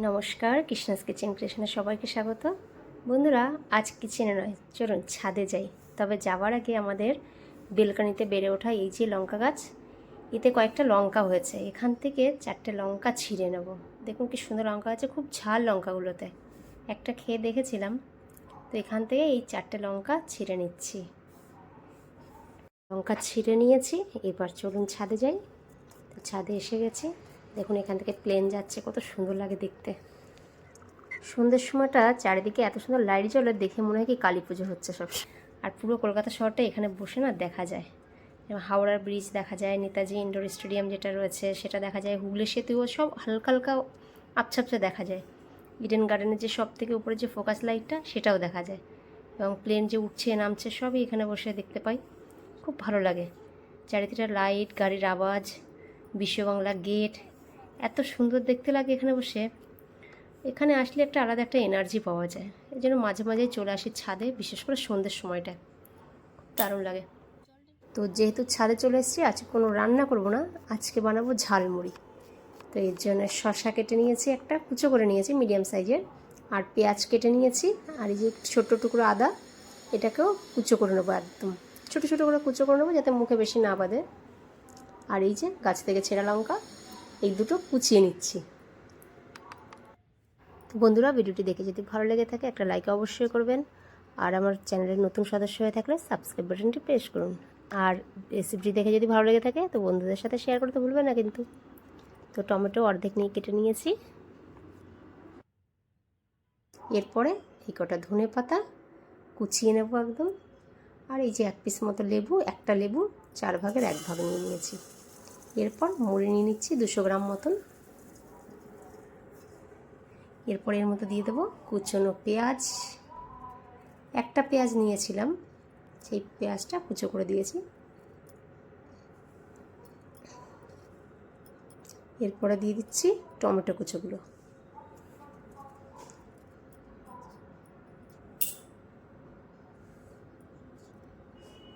নমস্কার, কৃষ্ণাস কিচেন ক্রিয়েশনে সবাইকে স্বাগত। বন্ধুরা, আজ কিচেনে নয়, চলুন ছাদে যাই। তবে যাওয়ার আগে আমাদের বেলকনিতে বেড়ে ওঠা এই যে লঙ্কা গাছ, এতে কয়েকটা লঙ্কা হয়েছে। এখান থেকে 4টে লঙ্কা ছিঁড়ে নেব। দেখুন কি সুন্দর লঙ্কা আছে, খুব ঝাল লঙ্কাগুলোতে। একটা খেয়ে দেখেছিলাম, তো এখান থেকে এই 4টে লঙ্কা ছিঁড়ে নিচ্ছি। লঙ্কা ছিঁড়ে নিয়েছি, এবার চলুন ছাদে যাই। তো ছাদে এসে গেছি। দেখুন এখান থেকে প্লেন যাচ্ছে, কত সুন্দর লাগে দেখতে। সন্ধ্যের সময়টা চারিদিকে এত সুন্দর লাইট জ্বলে, দেখে মনে হয় কি কালী পুজো হচ্ছে সব। আর পুরো কলকাতা শহরটা এখানে বসে না দেখা যায়। যেমন হাওড়ার ব্রিজ দেখা যায়, নেতাজি ইন্ডোর স্টেডিয়াম যেটা রয়েছে সেটা দেখা যায়, হুগলি সেতুও সব হালকা হালকা আবছা আবছা দেখা যায়। ইডেন গার্ডেনের যে সব থেকে উপরে যে ফোকাস লাইটটা সেটাও দেখা যায়, এবং প্লেন যে উঠছে নামছে সবই এখানে বসে দেখতে পাই। খুব ভালো লাগে। চারিদিকে লাইট, গাড়ির আওয়াজ, বিশ্ববাংলা গেট, এত সুন্দর দেখতে লাগে এখানে বসে। এখানে আসলে আলাদা একটা এনার্জি পাওয়া যায়। এই জন্য মাঝে মাঝেই চলে আসি ছাদে, বিশেষ করে সন্ধ্যের সময়টা খুব দারুণ লাগে। তো যেহেতু ছাদে চলে এসেছি, আজকে কোনো রান্না করব না, আজকে বানাবো ঝালমুড়ি। তো এর জন্য শসা কেটে নিয়েছি, একটা কুচো করে নিয়েছি মিডিয়াম সাইজের, আর পেঁয়াজ কেটে নিয়েছি, আর এই যে ছোট্ট টুকরো আদা, এটাকেও কুচো করে নেবো, একদম ছোটো ছোটো করে কুচো করে নেবো যাতে মুখে বেশি না বাঁধে। আর এই যে গাছ থেকে ছেঁড়া লঙ্কা, এই দুটো কুচিয়ে নিচ্ছি। তো বন্ধুরা, ভিডিওটি দেখে যদি ভালো লেগে থাকে একটা লাইক অবশ্যই করবেন, আর আমার চ্যানেলের নতুন সদস্য হয়ে থাকলে সাবস্ক্রাইব বাটনটি প্রেস করুন। আর রেসিপিটি দেখে যদি ভালো লেগে থাকে তো বন্ধুদের সাথে শেয়ার করতে ভুলবেন না কিন্তু। তো টমেটো অর্ধেক নিয়ে কেটে নিয়েছি। এরপরে এই কটা ধনে পাতা কুচিয়ে নেব একদম। আর এই যে 1 পিস মতো লেবু, একটা লেবু 4 ভাগের 1 ভাগ নিয়ে নিয়েছি। এরপর মুড়ি নিয়ে নিচ্ছি 200 গ্রাম মতন। এরপর এর মধ্যে দিয়ে দেবো কুচনো পেঁয়াজ। একটা পেঁয়াজ নিয়েছিলাম, সেই পেঁয়াজটা কুচো করে দিয়েছি। এরপরে দিয়ে দিচ্ছি টমেটো কুচোগুলো।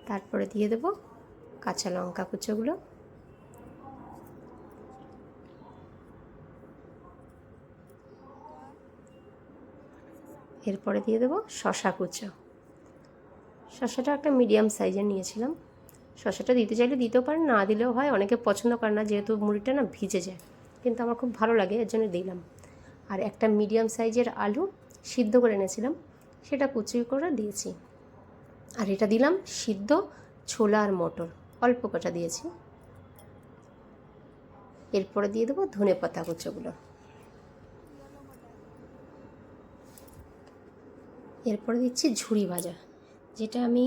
তারপরে দিয়ে দেবো কাঁচা লঙ্কা কুচোগুলো। এরপরে দিয়ে দেবো শসা কুচো। শসাটা একটা মিডিয়াম সাইজের নিয়েছিলাম। শসাটা দিতে চাইলে দিতেও পারেন, না দিলেও হয়, অনেকে পছন্দ করে না যেহেতু মুড়িটা না ভিজে যায়, কিন্তু আমার খুব ভালো লাগে এর জন্য দিলাম। আর একটা মিডিয়াম সাইজের আলু সিদ্ধ করে এনেছিলাম, সেটা কুচি করে দিয়েছি। আর এটা দিলাম সিদ্ধ ছোলা আর মটর, অল্প কটা দিয়েছি। এরপরে দিয়ে দেবো ধনে পাতা কুচোগুলো। এরপরে দিচ্ছি ঝুরি ভাজা, যেটা আমি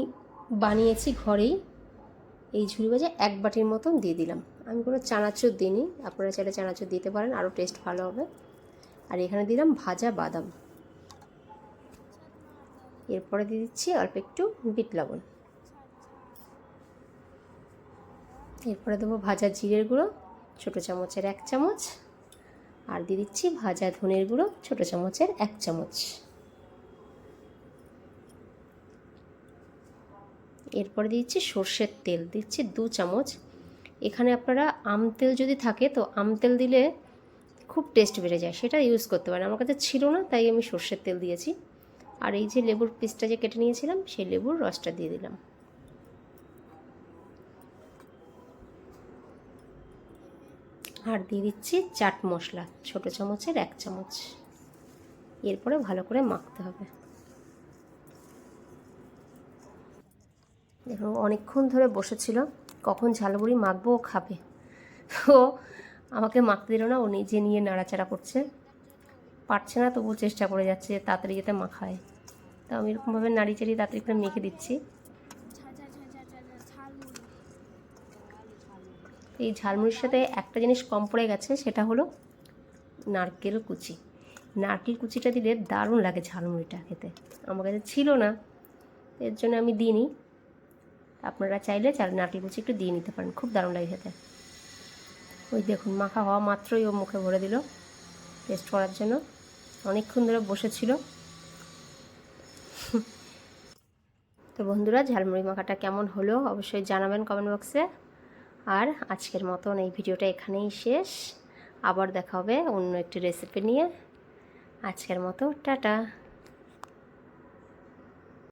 বানিয়েছি ঘরেই। এই ঝুরি ভাজা 1 বাটির মতন দিয়ে দিলাম। আমি কোনো চানাচুর দিইনি, আপনারা চাইলে চানাচুর দিতে পারেন, আরও টেস্ট ভালো হবে। আর এখানে দিলাম ভাজা বাদাম। এরপরে দিয়ে দিচ্ছি অল্প একটু বিট লবণ। এরপরে দেবো ভাজা জিরের গুঁড়ো ছোটো চামচের 1 চামচ, আর দিয়ে দিচ্ছি ভাজা ধনের গুঁড়ো ছোটো চামচের 1 চামচ। এরপরে দিচ্ছি সর্ষের তেল, দিচ্ছি 2 চামচ। এখানে আপনারা আম তেল যদি থাকে তো আম তেল দিলে খুব টেস্ট বেড়ে যায়, সেটা ইউজ করতে পারেন। আমার কাছে ছিল না তাই আমি সর্ষের তেল দিয়েছি। আর এই যে লেবুর পিসটা যে কেটে নিয়েছিলাম, সেই লেবুর রসটা দিয়ে দিলাম। আর দিয়ে দিচ্ছি চাট মশলা ছোটো চামচের 1 চামচ। এরপরে ভালো করে মাখতে হবে। দেখুন অনেকক্ষণ ধরে বসেছিল, কখন ঝালমুড়ি মাখবো ও খাবে, ও আমাকে মাখতে দিল না, ও নিজে নিয়ে নাড়াচাড়া করছে, পারছে না তবুও চেষ্টা করে যাচ্ছে তাড়াতাড়ি যাতে মাখায়। তো আমি এরকমভাবে নাড়িয়ে চাড়িয়ে তাড়াতাড়ি করে মেখে দিচ্ছি। এই ঝালমুড়ির সাথে একটা জিনিস কম পড়ে গেছে, সেটা হলো নারকেল কুচি। নারকেল কুচিটা দিলে দারুণ লাগে ঝালমুড়িটা খেতে, আমার কাছে ছিল না, এর জন্য আমি দিইনি। আপনারা চাইলে নারকেল কুচি একটু দিয়ে নিতে পারেন, খুব দারুণ লাগে খেতে। ওই দেখুন মাখা হওয়া মাত্রই ও মুখে ভরে দিল টেস্ট করার জন্য, অনেকক্ষণ ধরে বসেছিল। তো বন্ধুরা, ঝালমুড়ি মাখাটা কেমন হলো অবশ্যই জানাবেন কমেন্ট বক্সে। আর আজকের মতন এই ভিডিওটা এখানেই শেষ, আবার দেখা হবে অন্য একটি রেসিপি নিয়ে। আজকের মতো টাটা।